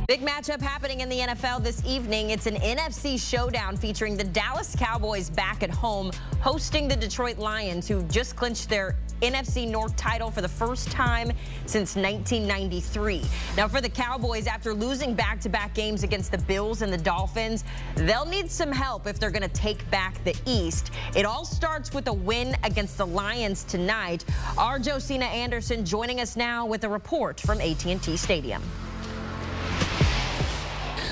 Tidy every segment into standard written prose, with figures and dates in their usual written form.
Big matchup happening in the NFL this evening. It's an NFC showdown featuring the Dallas Cowboys back at home, hosting the Detroit Lions, who just clinched their NFC North title for the first time since 1993. Now, for the Cowboys, after losing back-to-back games against the Bills and the Dolphins, they'll need some help if they're going to take back the East. It all starts with a win against the Lions tonight. Our Josina Anderson joining us now with a report from AT&T Stadium.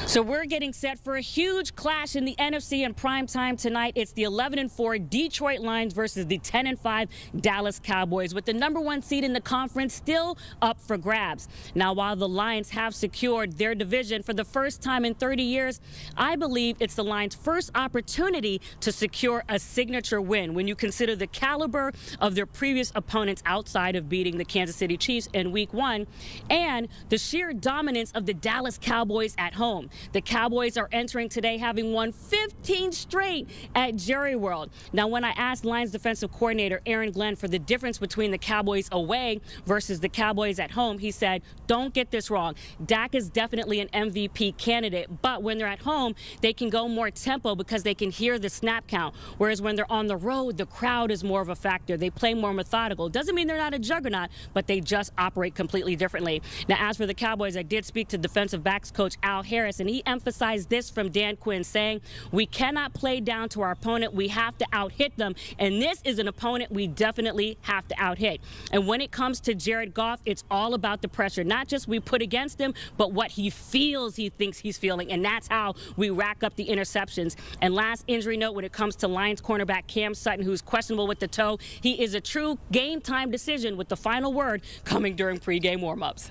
So we're getting set for a huge clash in the NFC in prime time tonight. It's the 11-4 Detroit Lions versus the 10-5 Dallas Cowboys, with the #1 seed in the conference still up for grabs. Now, while the Lions have secured their division for the first time in 30 years, I believe it's the Lions' first opportunity to secure a signature win when you consider the caliber of their previous opponents outside of beating the Kansas City Chiefs in Week 1 and the sheer dominance of the Dallas Cowboys at home. The Cowboys are entering today having won 15 straight at Jerry World. Now, when I asked Lions defensive coordinator Aaron Glenn for the difference between the Cowboys away versus the Cowboys at home, he said, don't get this wrong. Dak is definitely an MVP candidate, but when they're at home, they can go more tempo because they can hear the snap count. Whereas when they're on the road, the crowd is more of a factor. They play more methodical. Doesn't mean they're not a juggernaut, but they just operate completely differently. Now, as for the Cowboys, I did speak to defensive backs coach Al Harris, and he emphasized this from Dan Quinn, saying, we cannot play down to our opponent. We have to out-hit them, and this is an opponent we definitely have to out-hit. And when it comes to Jared Goff, it's all about the pressure, not just we put against him, but what he feels he thinks he's feeling, and that's how we rack up the interceptions. And last injury note, when it comes to Lions cornerback Cam Sutton, who's questionable with the toe, he is a true game-time decision, with the final word coming during pregame warm-ups.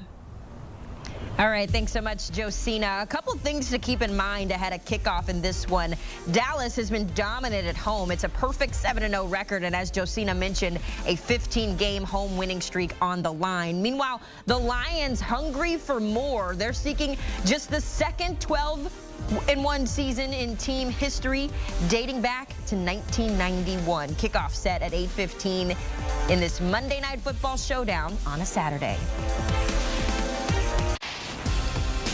All right, thanks so much, Josina. A couple things to keep in mind ahead of kickoff in this one. Dallas has been dominant at home. It's a perfect 7-0 record, and as Josina mentioned, a 15-game home winning streak on the line. Meanwhile, the Lions, hungry for more. They're seeking just the second 12-1 season in team history, dating back to 1991. Kickoff set at 8:15 in this Monday Night Football showdown on a Saturday.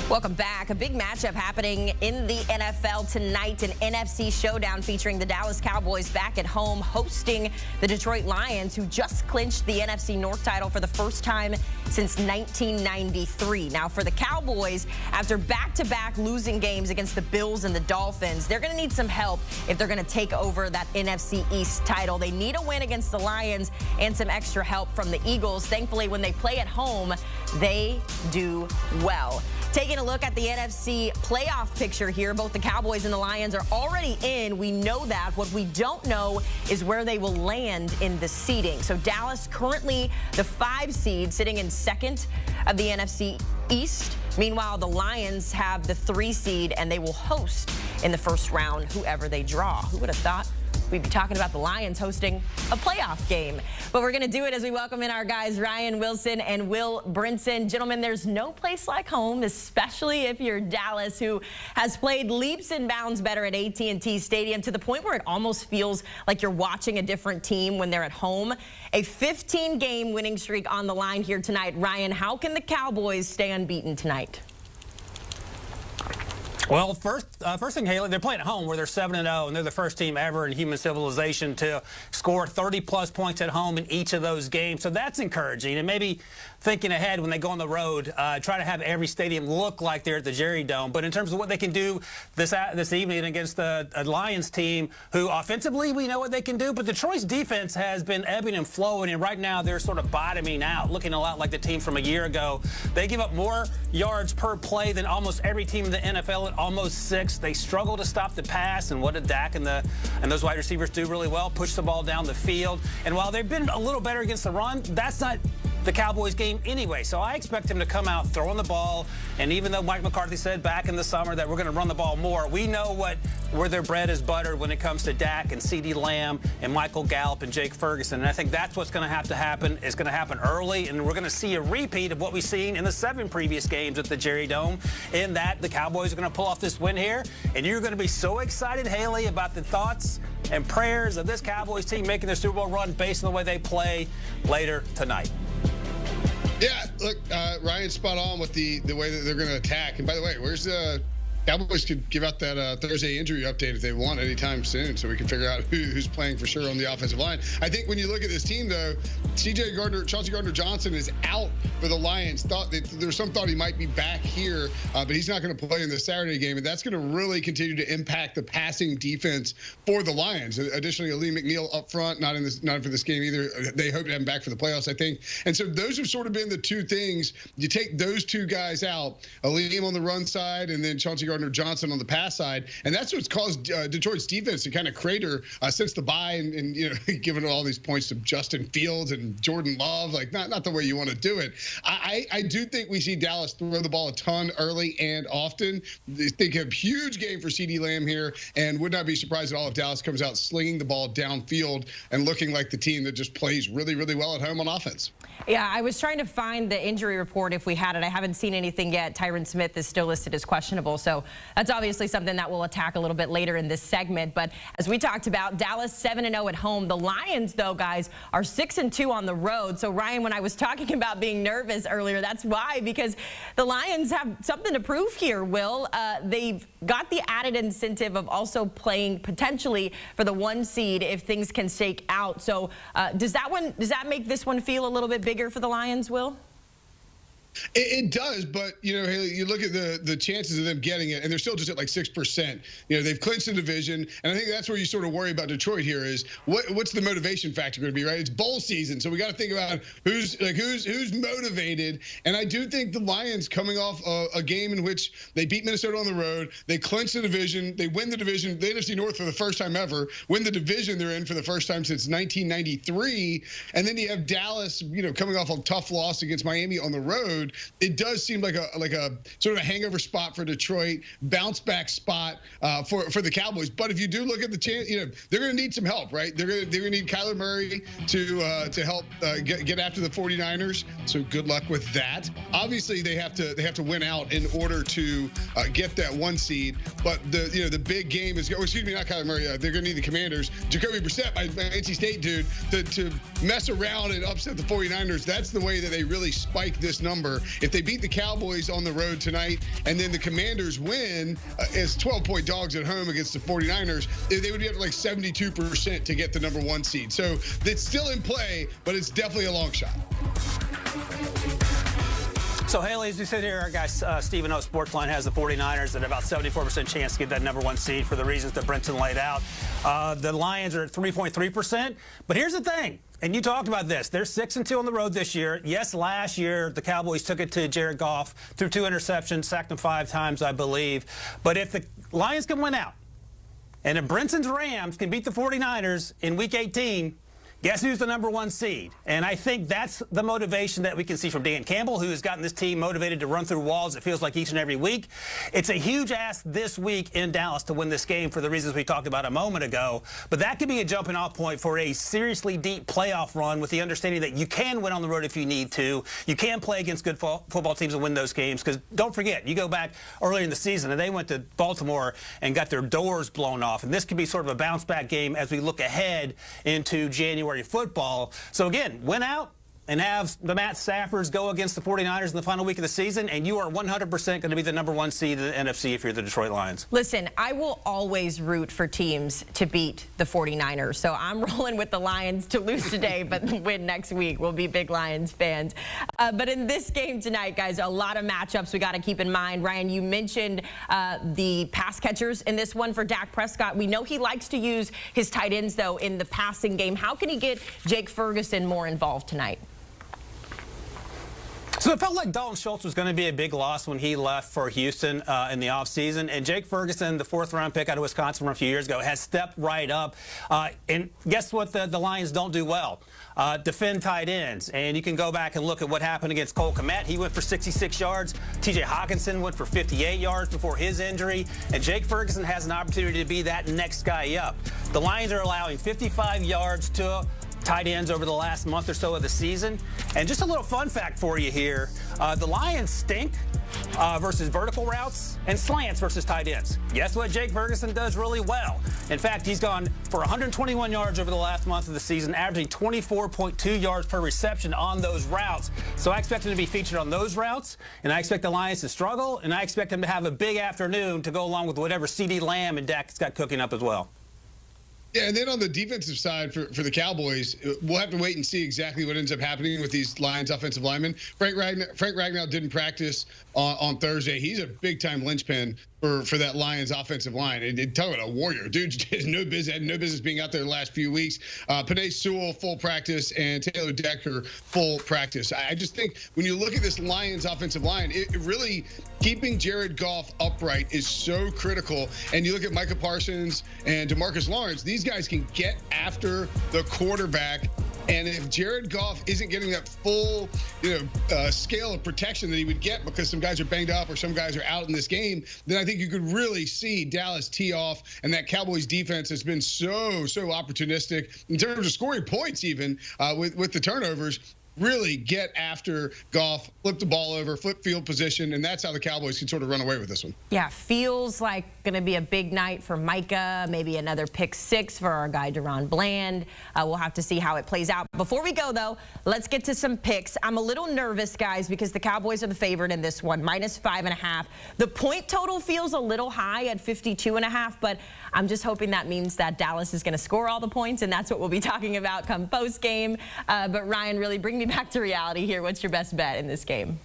Welcome back. A big matchup happening in the NFL tonight, an NFC showdown featuring the Dallas Cowboys back at home hosting the Detroit Lions, who just clinched the NFC North title for the first time since 1993. Now, for the Cowboys, after back-to-back losing games against the Bills and the Dolphins, they're going to need some help if they're going to take over that NFC East title. They need a win against the Lions and some extra help from the Eagles. Thankfully, when they play at home, they do well. Taking a look at the NFC playoff picture here, both the Cowboys and the Lions are already in. We know that. What we don't know is where they will land in the seeding. So Dallas currently the 5 seed, sitting in second of the NFC East. Meanwhile, the Lions have the 3 seed, and they will host in the first round whoever they draw. Who would have thought we'd be talking about the Lions hosting a playoff game? But we're going to do it as we welcome in our guys, Ryan Wilson and Will Brinson. Gentlemen, there's no place like home, especially if you're Dallas, who has played leaps and bounds better at AT&T Stadium, to the point where it almost feels like you're watching a different team when they're at home. A 15-game winning streak on the line here tonight. Ryan, how can the Cowboys stay unbeaten tonight? Well, first thing, Haley, they're playing at home where they're 7-0, and they're the first team ever in human civilization to score 30-plus points at home in each of those games. So that's encouraging. And maybe thinking ahead when they go on the road, try to have every stadium look like they're at the Jerry Dome. But in terms of what they can do this evening against the Lions team, who offensively we know what they can do, but Detroit's defense has been ebbing and flowing, and right now they're sort of bottoming out, looking a lot like the team from a year ago. They give up more yards per play than almost every team in the NFL at almost 6. They struggle to stop the pass, and what did Dak and those wide receivers do really well? Push the ball down the field. And while they've been a little better against the run, that's not the Cowboys game anyway. So I expect him to come out throwing the ball. And even though Mike McCarthy said back in the summer that we're going to run the ball more, we know where their bread is buttered when it comes to Dak and CeeDee Lamb and Michael Gallup and Jake Ferguson. And I think that's what's going to have to happen. It's going to happen early, and we're going to see a repeat of what we've seen in the 7 previous games at the Jerry Dome, in that the Cowboys are going to pull off this win here. And you're going to be so excited, Haley, about the thoughts and prayers of this Cowboys team making their Super Bowl run based on the way they play later tonight. Yeah, look, Ryan's spot on with the way that they're going to attack. And by the way, where's the Cowboys could give out that Thursday injury update if they want anytime soon, so we can figure out who's playing for sure on the offensive line. I think when you look at this team, though, Chauncey Gardner-Johnson is out for the Lions. There was some thought he might be back here, but he's not going to play in the Saturday game, and that's going to really continue to impact the passing defense for the Lions. Additionally, Ali McNeil up front, not for this game either. They hope to have him back for the playoffs, I think. And so those have sort of been the two things. You take those two guys out, Ali on the run side, and then Chauncey Gardner-Johnson on the pass side, and that's what's caused Detroit's defense to kind of crater since the bye, and giving all these points to Justin Fields and Jordan Love, like not the way you want to do it. I do think we see Dallas throw the ball a ton early and often. They think a huge game for CeeDee Lamb here, and would not be surprised at all if Dallas comes out slinging the ball downfield and looking like the team that just plays really, really well at home on offense. Yeah, I was trying to find the injury report if we had it. I haven't seen anything yet. Tyron Smith is still listed as questionable, so that's obviously something that we'll attack a little bit later in this segment. But as we talked about, Dallas 7-0 at home. The Lions, though, guys, are 6-2 on the road. So, Ryan, when I was talking about being nervous earlier, that's why, because the Lions have something to prove here, Will. They've got the added incentive of also playing potentially for the 1 seed if things can shake out. So does that make this one feel a little bit bigger for the Lions, Will? It does, but Haley, you look at the chances of them getting it, and they're still just at like 6%. They've clinched the division, and I think that's where you sort of worry about Detroit here is what's the motivation factor going to be, right? It's bowl season, so we got to think about who's motivated. And I do think the Lions, coming off a game in which they beat Minnesota on the road, they clinch the division, they win the division, the NFC North for the first time ever, win the division they're in for the first time since 1993, and then you have Dallas, coming off a tough loss against Miami on the road. It does seem like a sort of a hangover spot for Detroit, bounce back spot for the Cowboys. But if you do look at the chance, they're going to need some help, right? They're going to need Kyler Murray to help get after the 49ers. So good luck with that. Obviously, they have to win out in order to get that 1 seed. But the big game is excuse me, not Kyler Murray. They're going to need the Commanders, Jacoby Brissett, my NC State dude, to mess around and upset the 49ers. That's the way that they really spike this number. If they beat the Cowboys on the road tonight and then the Commanders win as 12-point dogs at home against the 49ers, they would be at like 72% to get the number 1 seed. So it's still in play, but it's definitely a long shot. So, Haley, as we sit here, our guy Stephen O. Sportsline has the 49ers at about 74% chance to get that number 1 seed for the reasons that Brenton laid out. The Lions are at 3.3%. But here's the thing, and you talked about this. They're 6-2 on the road this year. Yes, last year the Cowboys took it to Jared Goff, threw 2 interceptions, sacked him 5 times, I believe. But if the Lions can win out, and if Brenson's Rams can beat the 49ers in Week 18, guess who's the number 1 seed? And I think that's the motivation that we can see from Dan Campbell, who has gotten this team motivated to run through walls, it feels like, each and every week. It's a huge ask this week in Dallas to win this game for the reasons we talked about a moment ago. But that could be a jumping off point for a seriously deep playoff run, with the understanding that you can win on the road if you need to. You can play against good football teams and win those games. Because don't forget, you go back earlier in the season and they went to Baltimore and got their doors blown off. And this could be sort of a bounce back game as we look ahead into January football. So again, win out and have the Matt Staffords go against the 49ers in the final week of the season, and you are 100% going to be the number 1 seed in the NFC if you're the Detroit Lions. Listen, I will always root for teams to beat the 49ers, so I'm rolling with the Lions to lose today but win next week. We'll be big Lions fans. But in this game tonight, guys, a lot of matchups we got to keep in mind. Ryan, you mentioned the pass catchers in this one for Dak Prescott. We know he likes to use his tight ends, though, in the passing game. How can he get Jake Ferguson more involved tonight? So it felt like Dalton Schultz was going to be a big loss when he left for Houston in the offseason. And Jake Ferguson, the 4th-round pick out of Wisconsin from a few years ago, has stepped right up. And guess what the Lions don't do well? Defend tight ends. And you can go back and look at what happened against Cole Kmet. He went for 66 yards. T.J. Hawkinson went for 58 yards before his injury. And Jake Ferguson has an opportunity to be that next guy up. The Lions are allowing 55 yards to tight ends over the last month or so of the season. And just a little fun fact for you here. The Lions stink versus vertical routes and slants versus tight ends. Guess what Jake Ferguson does really well? In fact, he's gone for 121 yards over the last month of the season, averaging 24.2 yards per reception on those routes. So I expect him to be featured on those routes, and I expect the Lions to struggle, and I expect him to have a big afternoon to go along with whatever CeeDee Lamb and Dak's got cooking up as well. Yeah, and then on the defensive side for the Cowboys, we'll have to wait and see exactly what ends up happening with these Lions offensive linemen. Frank Ragnow didn't practice on Thursday. He's a big-time linchpin for that Lions offensive line. And talk about a warrior. Dude had no business being out there the last few weeks. Penei Sewell, full practice, and Taylor Decker, full practice. I just think when you look at this Lions offensive line, it really keeping Jared Goff upright is so critical. And you look at Micah Parsons and DeMarcus Lawrence, these guys can get after the quarterback. And if Jared Goff isn't getting that full, scale of protection that he would get because some guys are banged up or some guys are out in this game, then I think you could really see Dallas tee off. And that Cowboys defense has been so opportunistic in terms of scoring points, even with the turnovers. Really get after Goff, flip the ball over, flip field position, and that's how the Cowboys can sort of run away with this one. Yeah, feels like going to be a big night for Micah, maybe another pick 6 for our guy Deron Bland. We'll have to see how it plays out. Before we go, though, let's get to some picks. I'm a little nervous, guys, because the Cowboys are the favorite in this one, -5.5. The point total feels a little high at 52.5, but I'm just hoping that means that Dallas is going to score all the points, and that's what we'll be talking about come post game. But Ryan, really bring me back to reality here. What's your best bet in this game?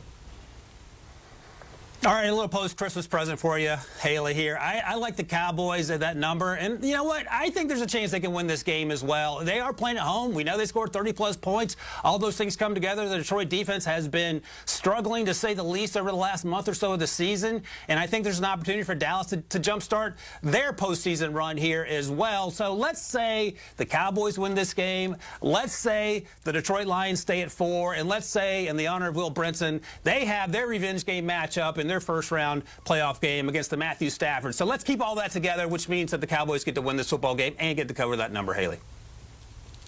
All right, a little post-Christmas present for you, Haley here. I like the Cowboys at that number. And you know what? I think there's a chance they can win this game as well. They are playing at home. We know they scored 30-plus points. All those things come together. The Detroit defense has been struggling, to say the least, over the last month or so of the season. And I think there's an opportunity for Dallas to jumpstart their postseason run here as well. So let's say the Cowboys win this game. Let's say the Detroit Lions stay at 4. And let's say, in the honor of Will Brinson, they have their revenge game matchup in their first-round playoff game against the Matthew Stafford. So let's keep all that together, which means that the Cowboys get to win this football game and get to cover that number, Haley.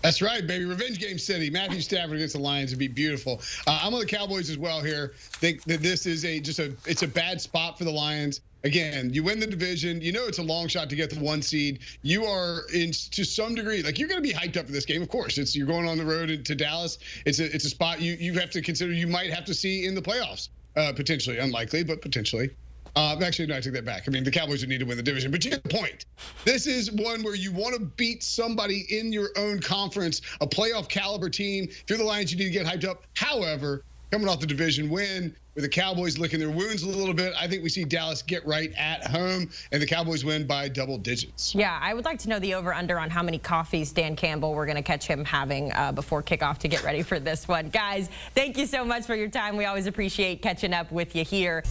That's right, baby. Revenge game city. Matthew Stafford against the Lions would be beautiful. I'm on the Cowboys as well here. Think that this is it's a bad spot for the Lions. Again, you win the division. You know it's a long shot to get the 1 seed. You are to some degree, like, you're going to be hyped up for this game. Of course, you're going on the road to Dallas. It's a spot you have to consider you might have to see in the playoffs. Potentially, unlikely, but potentially. Actually, no, I take that back. I mean, the Cowboys would need to win the division. But you get the point. This is one where you want to beat somebody in your own conference, a playoff caliber team. If you're the Lions, you need to get hyped up. However, coming off the division win, with the Cowboys licking their wounds a little bit, I think we see Dallas get right at home, and the Cowboys win by double digits. Yeah, I would like to know the over-under on how many coffees Dan Campbell we're going to catch him having before kickoff to get ready for this one. Guys, thank you so much for your time. We always appreciate catching up with you here.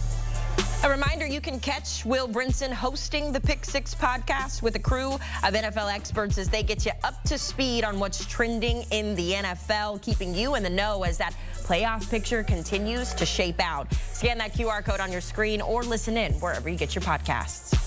A reminder, you can catch Will Brinson hosting the Pick 6 podcast with a crew of NFL experts as they get you up to speed on what's trending in the NFL, keeping you in the know as that playoff picture continues to shape out. Scan that QR code on your screen or listen in wherever you get your podcasts.